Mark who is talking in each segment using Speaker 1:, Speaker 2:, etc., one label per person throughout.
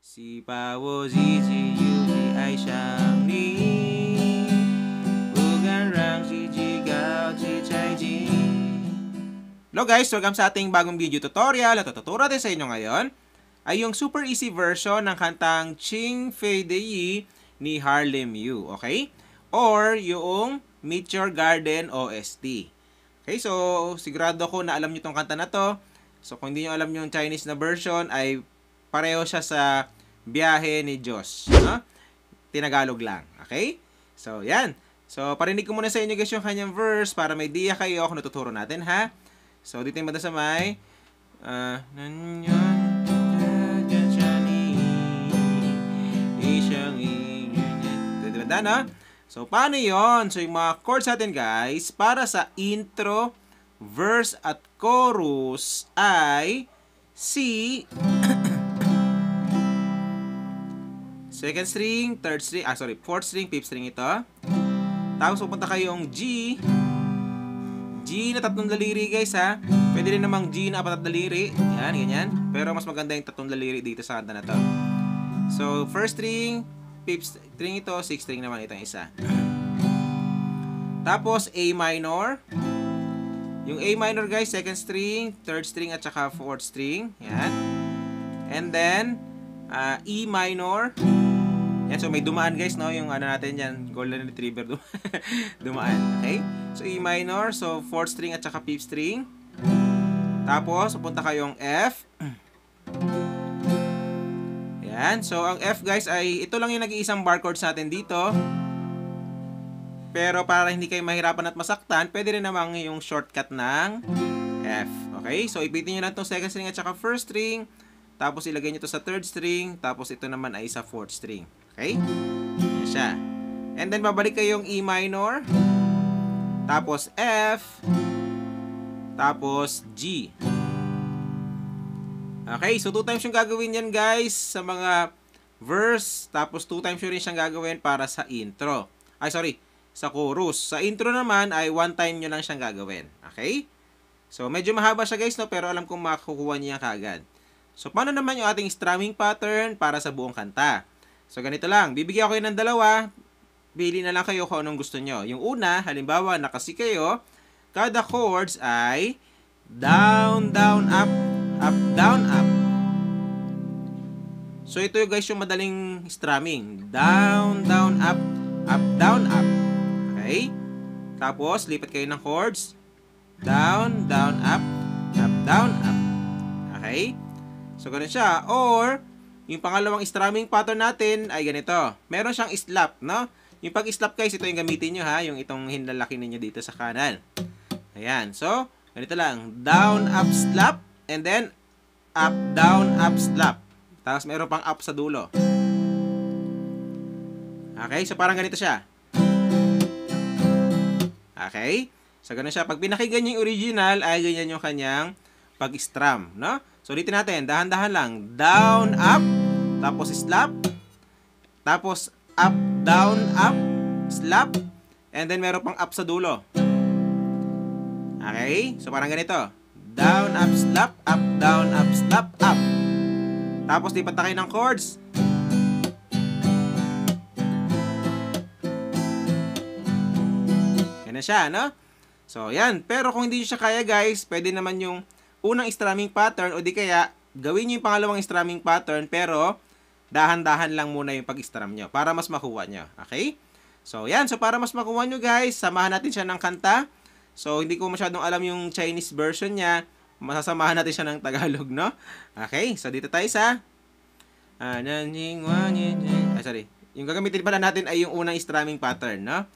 Speaker 1: Si Pawo Zizi ay siyang ni Bugan Rang si Jigao si Chai Ji. Hello guys, welcome sa ating bagong video tutorial. At tuturo natin sa inyo ngayon ay yung super easy version ng kantang Ching Fei De Yi ni Harlem Yu, okay? Or yung Meet Your Garden OST. Okay, so sigurado ko na alam nyo tong kanta na to. So kung hindi nyo alam yung Chinese na version ay pareho siya sa Biyahe ni Diyos, no? Tinagalog lang, okay? So, yan. So, parinig ko muna sa inyo guys yung kanyang verse para may idea kayo kung natuturo natin, ha? So, dito yung banda sa may diba, no? So, paano yon? So, yung mga chords natin guys, para sa intro, verse at chorus ay C, second string, third string, fourth string, fifth string ito. Tapos pupunta kayong G. G na tatlong daliri guys, ha. Pwede rin namang G na apat na daliri. Yan, ganyan. Pero mas maganda yung tatlong daliri dito sa kanta na to. So, first string, fifth string ito, sixth string naman itong isa. Tapos A minor. Yung A minor guys, second string, third string at saka fourth string. Yan. And then E minor. Yan, so may dumaan guys, no? Yung ano natin yan, golden retriever dumaan, okay? So E minor, so fourth string at saka fifth string. Tapos, pupunta kayong F. Yan, so ang F guys ay, ito lang yung nag-iisang bar chords natin dito. Pero para hindi kayo mahirapan at masaktan, pwede rin namang yung shortcut ng F, okay? So ipitin nyo lang itong second string at saka first string. Tapos ilagay nyo ito sa third string. Tapos ito naman ay sa fourth string. Okay? Yan siya. And then babalik kayong E minor. Tapos F. Tapos G. Okay, so 2 times yung gagawin yan guys sa mga verse. Tapos 2 times yung rin siyang gagawin para sa intro. Sa chorus. Sa intro naman ay 1 time nyo lang siyang gagawin. Okay? So medyo mahaba siya guys, no? Pero alam kong makukuha niya kagad. So, paano naman yung ating strumming pattern para sa buong kanta? So, ganito lang. Bibigyan ko kayo ng dalawa. Pili na lang kayo kung anong gusto nyo. Yung una, halimbawa, nakasi kayo, kada chords ay down, down, up, up, down, up. So, ito yung guys yung madaling strumming. Down, down, up, down, up. Okay? Tapos, lipat kayo ng chords. Down, down, up, down, up. Okay? So, ganun siya. Or, yung pangalawang strumming pattern natin ay ganito. Meron siyang slap, no? Yung pag-slap guys, ito yung gamitin nyo ha. Yung itong hinlalaki ninyo dito sa kanan. Ayan. So, ganito lang. Down, up, slap. And then, up, down, up, slap. Tapos, meron pang up sa dulo. Okay? So, parang ganito siya. Okay? So, ganun siya. Pag pinakinggan nyo yung original, ay ganyan yung kanyang pag-strum, no? So, ulitin natin. Dahan-dahan lang. Down, up. Tapos, slap. Tapos, up, down, up. Slap. And then, meron pang up sa dulo. Okay? So, parang ganito. Down, up, slap. Up, down, up, slap, up. Tapos, lipat na kayo ng chords. Yan na siya, no? So, yan. Pero kung hindi nyo siya kaya, guys, pwede naman yung unang strumming pattern o di kaya gawin nyo yung pangalawang strumming pattern pero dahan-dahan lang muna yung pag-strum nyo para mas makuha nyo. Okay? So, yan. So, para mas makuha nyo guys, samahan natin siya ng kanta. So, hindi ko masyadong alam yung Chinese version niya. Masasamahan natin siya ng Tagalog, no? Okay? So, dito tayo sa yung gagamitin pala natin ay yung unang strumming pattern, no?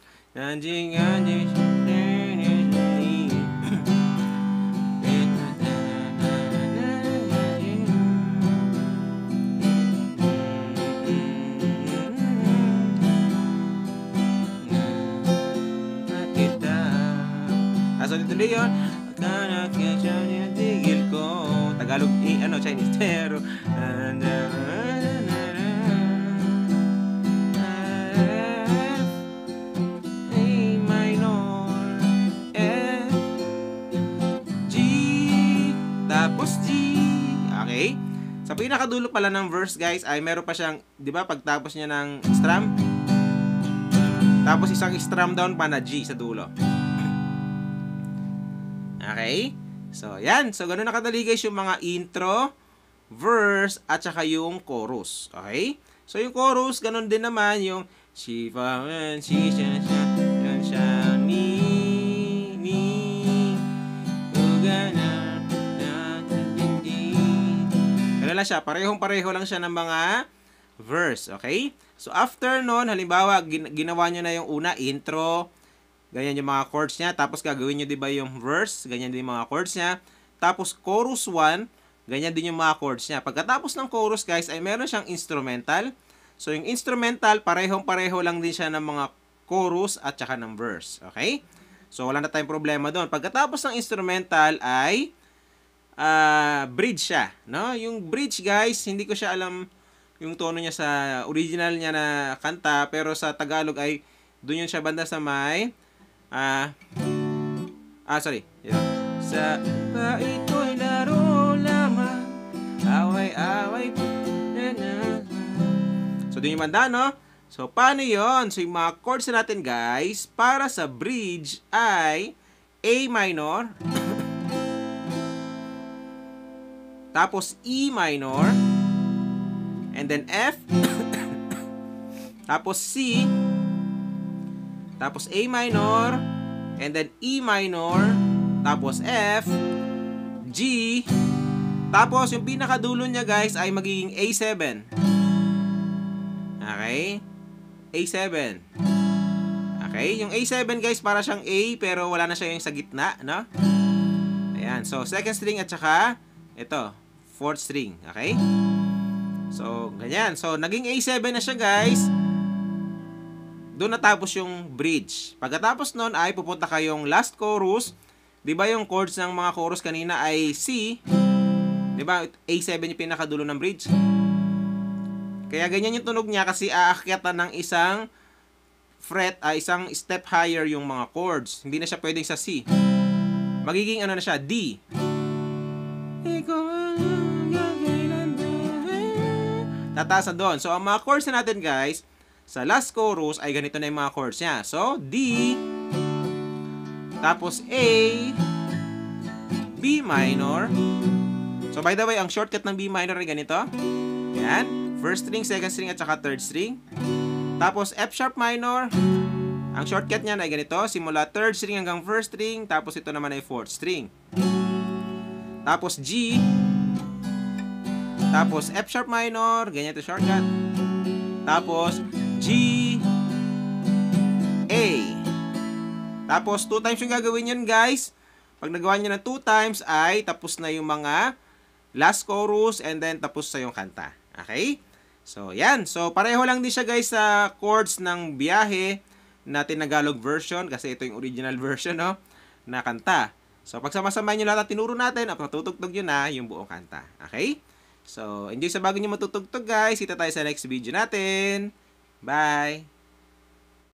Speaker 1: So, tuloy yun. Tigil ko. Tagalog, Chinese. Pero, A minor, F, G, tapos G. Okay? Sa pinakadulo pala ng verse guys ay meron pa siyang, di ba, pagtapos niya ng strum, tapos isang strum down pa na G sa dulo. Okay? So, yan. So, ganun nakadali guys yung mga intro, verse, at saka yung chorus. Okay? So, yung chorus, ganun din naman yung she, fa, she, sha, ni, ugana, ganun lang siya. Parehong-pareho lang siya ng mga verse. Okay? So, after nun, halimbawa, ginawa nyo na yung una, intro, ganyan yung mga chords niya. Tapos, gagawin nyo, diba, yung verse, ganyan din yung mga chords niya. Tapos, chorus 1, ganyan din yung mga chords niya. Pagkatapos ng chorus, guys, ay meron siyang instrumental. So, yung instrumental, parehong-pareho lang din siya ng mga chorus at saka ng verse. Okay? So, wala na tayong problema doon. Pagkatapos ng instrumental ay bridge siya. No? Yung bridge, guys, hindi ko siya alam yung tono niya sa original niya na kanta, pero sa Tagalog ay doon yun siya banda sa may sorry. Yeah. Sa ito'y laro lamang, away-away so doon yung banda, no? So paano yun? So yung mga chords natin guys para sa bridge ay A minor tapos E minor and then F, tapos C, tapos A minor, and then E minor, tapos F, G, tapos yung pinakadulo niya guys ay magiging A7. Okay? A7. Okay? Yung A7 guys para siyang A pero wala na siya yung sa gitna, no? Ayan. So, second string at saka ito, fourth string. Okay? So, ganyan. So, naging A7 na siya, guys. Doon natapos yung bridge. Pagkatapos nun ay pupunta kayong last chorus. Diba yung chords ng mga chorus kanina ay C? Diba? A7 yung pinakadulo ng bridge. Kaya ganyan yung tunog niya kasi aakyatan ng isang fret, isang step higher yung mga chords. Hindi na siya pwedeng sa C. Magiging ano na siya, D. Tataas na doon. So, ang mga chords na natin, guys, sa last chorus ay ganito na yung mga chords niya. So, D, tapos A, B minor. So, by the way, ang shortcut ng B minor ay ganito. Yan. First string, second string, at saka third string. Tapos, F sharp minor. Ang shortcut niyan ay ganito. Simula third string hanggang first string. Tapos, ito naman ay fourth string. Tapos, G. Tapos, F sharp minor. Ganyan ito shortcut. Tapos, G, A. Tapos, 2 times yung gagawin yan, guys. Pag nagawa nyo ng 2 times, ay tapos na yung mga last chorus and then tapos sa yung kanta. Okay? So, yan. So, pareho lang din siya, guys, sa chords ng Biyahe na Tinagalog version kasi ito yung original version, no, na kanta. So, pag sama-samahin nyo lahat at tinuro natin, at matutugtog nyo na yung buong kanta. Okay? So, enjoy sa bago nyo matutugtog, guys. Kita tayo sa next video natin. Bye!